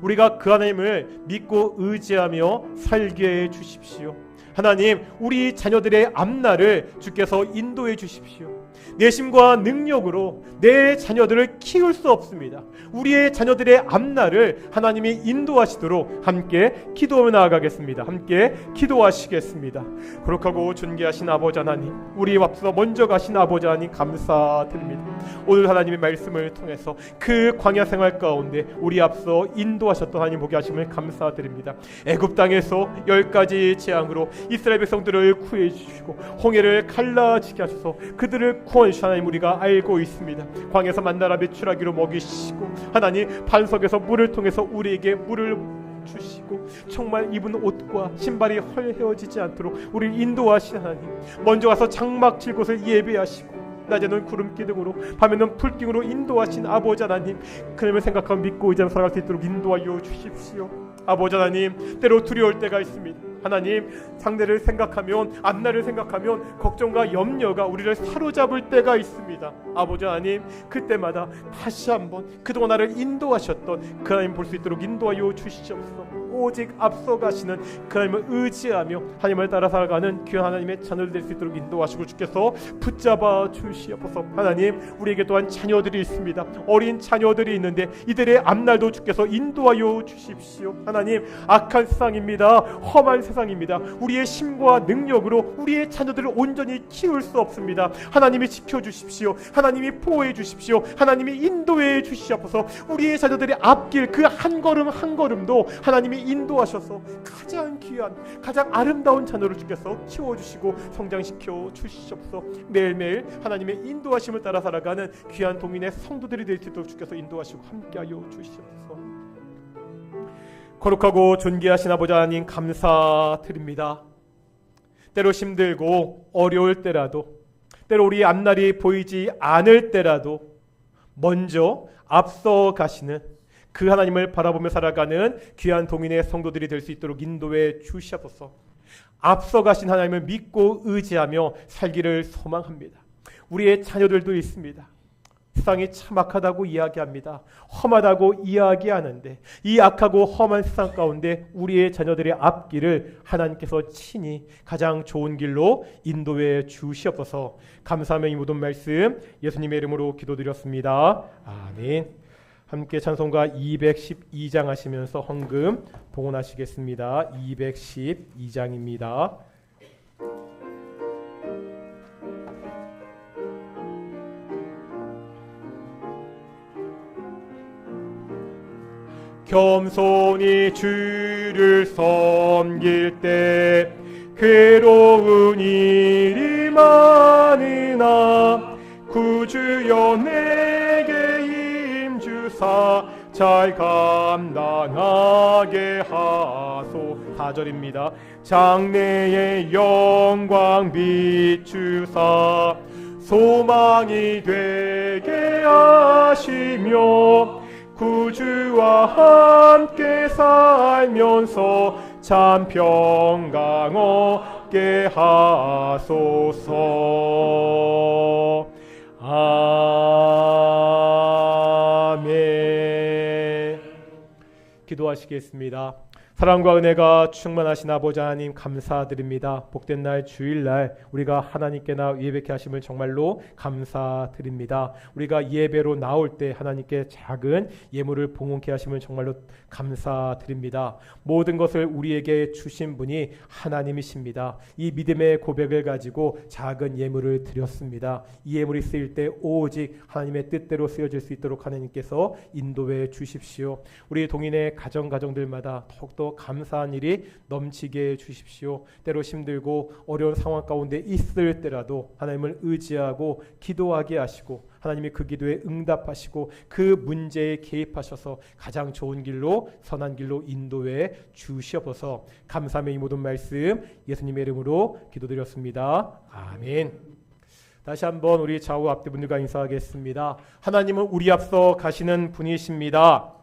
우리가 그 하나님을 믿고 의지하며 살게 해 주십시오. 하나님, 우리 자녀들의 앞날을 주께서 인도해 주십시오. 내심과 능력으로 내 자녀들을 키울 수 없습니다. 우리의 자녀들의 앞날을 하나님이 인도하시도록 함께 기도하며 나아가겠습니다. 함께 기도하시겠습니다. 거룩하고 존귀하신 아버지 하나님, 우리 앞서 먼저 가신 아버지 하나님 감사드립니다. 오늘 하나님의 말씀을 통해서 그 광야 생활 가운데 우리 앞서 인도하셨던 하나님 보게 하심을 감사드립니다. 애굽 땅에서 10가지 재앙으로 이스라엘 백성들을 구해 주시고 홍해를 갈라지게 하셔서 그들을 구원해 주신 하나님 우리가 알고 있습니다. 광야에서 만나라 메추라기로 먹이시고 하나님 반석에서 물을 통해서 우리에게 물을 주시고 정말 입은 옷과 신발이 헐헤어지지 않도록 우리를 인도하신 하나님, 먼저 가서 장막 칠 곳을 예배하시고 낮에는 구름 기둥으로 밤에는 불기둥으로 인도하신 아버지 하나님, 그님을 생각하고 믿고 의지하며 살아갈 수 있도록 인도하여 주십시오. 아버지 하나님, 때로 두려울 때가 있습니다. 하나님, 상대를 생각하면, 앞날을 생각하면 걱정과 염려가 우리를 사로잡을 때가 있습니다. 아버지 하나님, 그때마다 다시 한번 그동안 나를 인도하셨던 그 하나님 볼 수 있도록 인도하여 주시옵소서. 오직 앞서가시는 그 하나님을 의지하며 하나님을 따라 살아가는 귀한 하나님의 자녀들 될 수 있도록 인도하시고 주께서 붙잡아 주시옵소서. 하나님, 우리에게 또한 자녀들이 있습니다. 어린 자녀들이 있는데 이들의 앞날도 주께서 인도하여 주십시오. 하나님, 악한 세상입니다. 험한 세상입니다. 우리의 힘과 능력으로 우리의 자녀들을 온전히 키울 수 없습니다. 하나님이 지켜주십시오. 하나님이 보호해 주십시오. 하나님이 인도해 주시옵소서. 우리의 자녀들의 앞길 그 한 걸음 한 걸음도 하나님이 인도하셔서 가장 귀한, 가장 아름다운 자녀를 주께서 키워주시고 성장시켜 주시옵소서. 매일매일 하나님의 인도하심을 따라 살아가는 귀한 동인의 성도들이 될 수 있도록 주께서 인도하시고 함께하여 주시옵소서. 거룩하고 존귀하신 아버지 하나님 감사드립니다. 때로 힘들고 어려울 때라도, 때로 우리 앞날이 보이지 않을 때라도 먼저 앞서 가시는 그 하나님을 바라보며 살아가는 귀한 동인의 성도들이 될 수 있도록 인도해 주시옵소서. 앞서 가신 하나님을 믿고 의지하며 살기를 소망합니다. 우리의 자녀들도 있습니다. 세상이 참 악하다고 이야기합니다. 험하다고 이야기하는데 이 악하고 험한 세상 가운데 우리의 자녀들의 앞길을 하나님께서 친히 가장 좋은 길로 인도해 주시옵소서. 감사하며 이 모든 말씀 예수님의 이름으로 기도드렸습니다. 아멘. 함께 찬송가 212장 하시면서 헌금 봉헌하시겠습니다. 212장입니다. 겸손히 주를 섬길 때 괴로운 일이 많으나 구주여 내게 힘주사 잘 감당하게 하소. 4절입니다. 장래의 영광 비추사 소망이 되게 하시며 구주와 함께 살면서 참 평강 얻게 하소서. 아멘. 기도하시겠습니다. 사랑과 은혜가 충만하신 아버지 하나님 감사드립니다. 복된 날 주일날 우리가 하나님께나 예배케 하심을 정말로 감사드립니다. 우리가 예배로 나올 때 하나님께 작은 예물을 봉헌케 하심을 정말로 감사드립니다. 모든 것을 우리에게 주신 분이 하나님이십니다. 이 믿음의 고백을 가지고 작은 예물을 드렸습니다. 이 예물이 쓰일 때 오직 하나님의 뜻대로 쓰여질 수 있도록 하나님께서 인도해 주십시오. 우리 동인의 가정들마다 더욱더 감사한 일이 넘치게 해주십시오. 때로 힘들고 어려운 상황 가운데 있을 때라도 하나님을 의지하고 기도하게 하시고 하나님이 그 기도에 응답하시고 그 문제에 개입하셔서 가장 좋은 길로 선한 길로 인도해 주시옵소서. 감사하며 이 모든 말씀 예수님의 이름으로 기도드렸습니다. 아멘. 다시 한번 우리 좌우 앞뒤 분들과 인사하겠습니다. 하나님은 우리 앞서 가시는 분이십니다.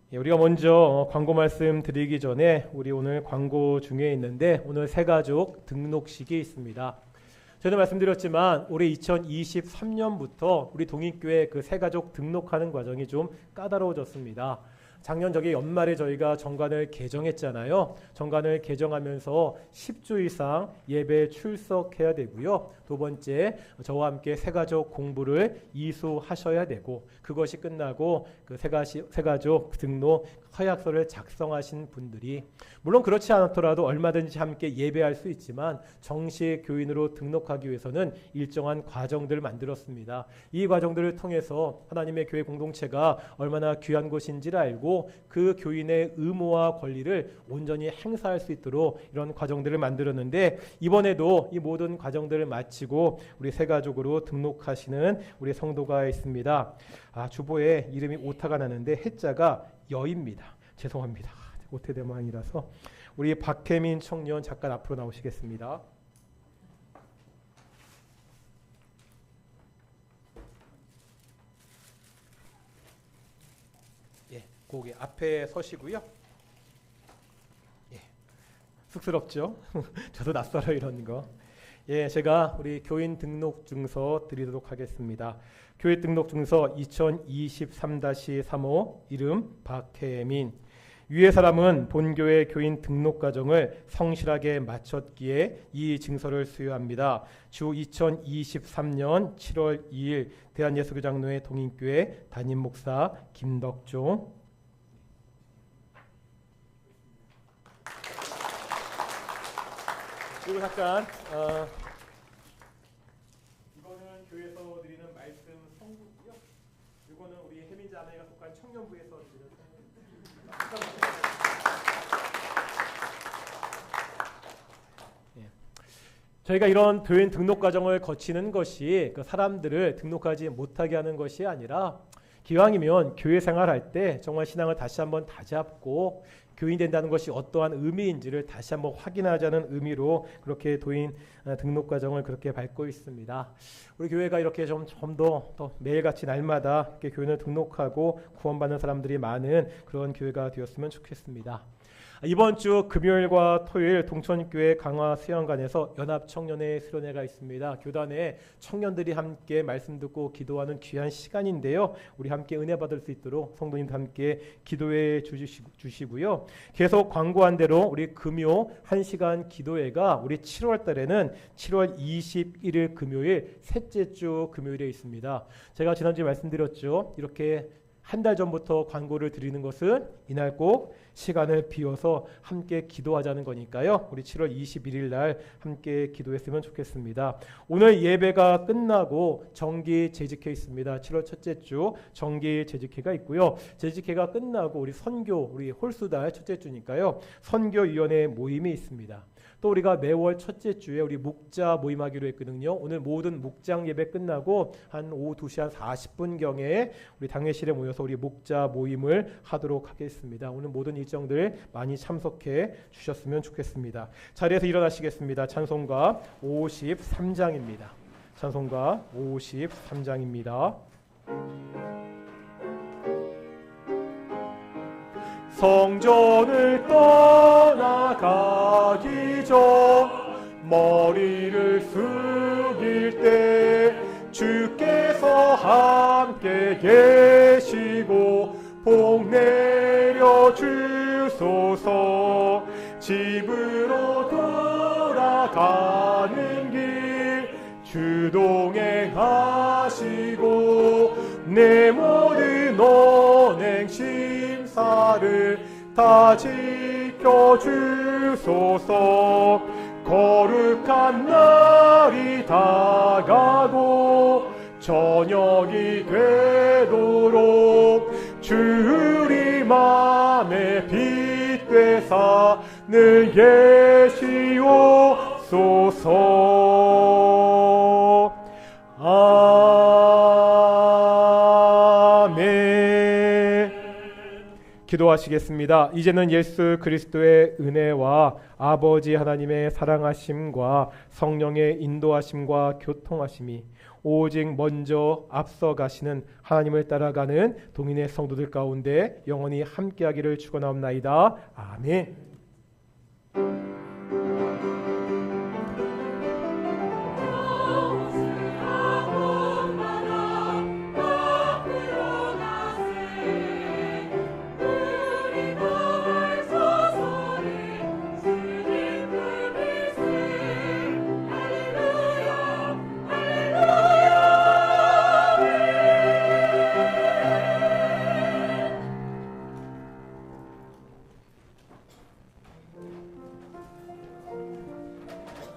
우리가 먼저 광고 말씀 드리기 전에 우리 오늘 광고 중에 있는데 오늘 새가족 등록식이 있습니다. 전에 말씀드렸지만 올해 2023년부터 우리 동익교회 그 새가족 등록하는 과정이 좀 까다로워졌습니다. 작년 연말에 저희가 정관을 개정했잖아요. 정관을 개정하면서 10주 이상 예배 출석해야 되고요. 두 번째, 저와 함께 새가족 공부를 이수하셔야 되고 그것이 끝나고 그 새가족 등록 허약서를 작성하신 분들이 물론 그렇지 않더라도 얼마든지 함께 예배할 수 있지만 정식 교인으로 등록하기 위해서는 일정한 과정들을 만들었습니다. 이 과정들을 통해서 하나님의 교회 공동체가 얼마나 귀한 곳인지를 알고 그 교인의 의무와 권리를 온전히 행사할 수 있도록 이런 과정들을 만들었는데 이번에도 이 모든 과정들을 마치고 우리 새가족으로 등록하시는 우리 성도가 있습니다. 주보에 이름이 오타가 나는데 해자가 여입니다. 죄송합니다. 오태대망이라서 우리 박혜민 청년 잠깐 앞으로 나오시겠습니다. 예, 거기 앞에 서시고요. 예, 쑥스럽죠? 저도 낯설어 이런 거. 예, 제가 우리 교인 등록증서 드리도록 하겠습니다. 교회 등록증서 2023-35 이름 박혜민. 위의 사람은 본교회 교인 등록 과정을 성실하게 마쳤기에 이 증서를 수여합니다. 주 2023년 7월 2일 대한예수교장로회 동인교회 담임 목사 김덕종. 그리고 잠깐 이거는 교회에서 드리는 말씀 성구고요. 이거는 우리 혜민 자매가 속한 청년부에서 드리는 저희가 이런 교인 등록 과정을 거치는 것이 그 사람들을 등록하지 못하게 하는 것이 아니라 기왕이면 교회 생활할 때 정말 신앙을 다시 한번 다잡고 교인 된다는 것이 어떠한 의미인지를 다시 한번 확인하자는 의미로 그렇게 도인 등록 과정을 그렇게 밟고 있습니다. 우리 교회가 이렇게 좀 더 매일같이 날마다 이렇게 교인을 등록하고 구원받는 사람들이 많은 그런 교회가 되었으면 좋겠습니다. 이번 주 금요일과 토요일 동천교회 강화 수양관에서 연합청년회 수련회가 있습니다. 교단에 청년들이 함께 말씀 듣고 기도하는 귀한 시간인데요. 우리 함께 은혜 받을 수 있도록 성도님들 함께 기도해 주시고요. 계속 광고한 대로 우리 금요 1시간 기도회가 우리 7월 달에는 7월 21일 금요일 셋째 주 금요일에 있습니다. 제가 지난주에 말씀드렸죠. 이렇게 한 달 전부터 광고를 드리는 것은 이날 꼭 시간을 비워서 함께 기도하자는 거니까요. 우리 7월 21일 날 함께 기도했으면 좋겠습니다. 오늘 예배가 끝나고 정기 재직회 있습니다. 7월 첫째 주 정기 재직회가 있고요. 재직회가 끝나고 우리 선교, 우리 홀수달 첫째 주니까요. 선교위원회 모임이 있습니다. 또 우리가 매월 첫째 주에 우리 묵자 모임하기로 했거든요. 오늘 모든 묵장 예배 끝나고 한 오후 2시 한 40분경에 우리 당회실에 모여서 우리 묵자 모임을 하도록 하겠습니다. 오늘 모든 일정들 많이 참석해 주셨으면 좋겠습니다. 자리에서 일어나시겠습니다. 찬송가 53장입니다. 찬송가 53장입니다. 성전을 떠나가기 전 머리를 숙일 때 주께서 함께 계시고 복 내려 주소서. 집으로 돌아가는 길 주동행하시고 내 모든 언행 심사를 다 지켜주소서. 거룩한 날이 다가고 저녁이 되도록 주 우리 맘에 빛 되사 늘 계시옵소서. 아멘. 기도하시겠습니다. 이제는 예수 그리스도의 은혜와 아버지 하나님의 사랑하심과 성령의 인도하심과 교통하심이 오직 먼저 앞서가시는 하나님을 따라가는 동인의 성도들 가운데 영원히 함께하기를 축원하옵나이다. 아멘.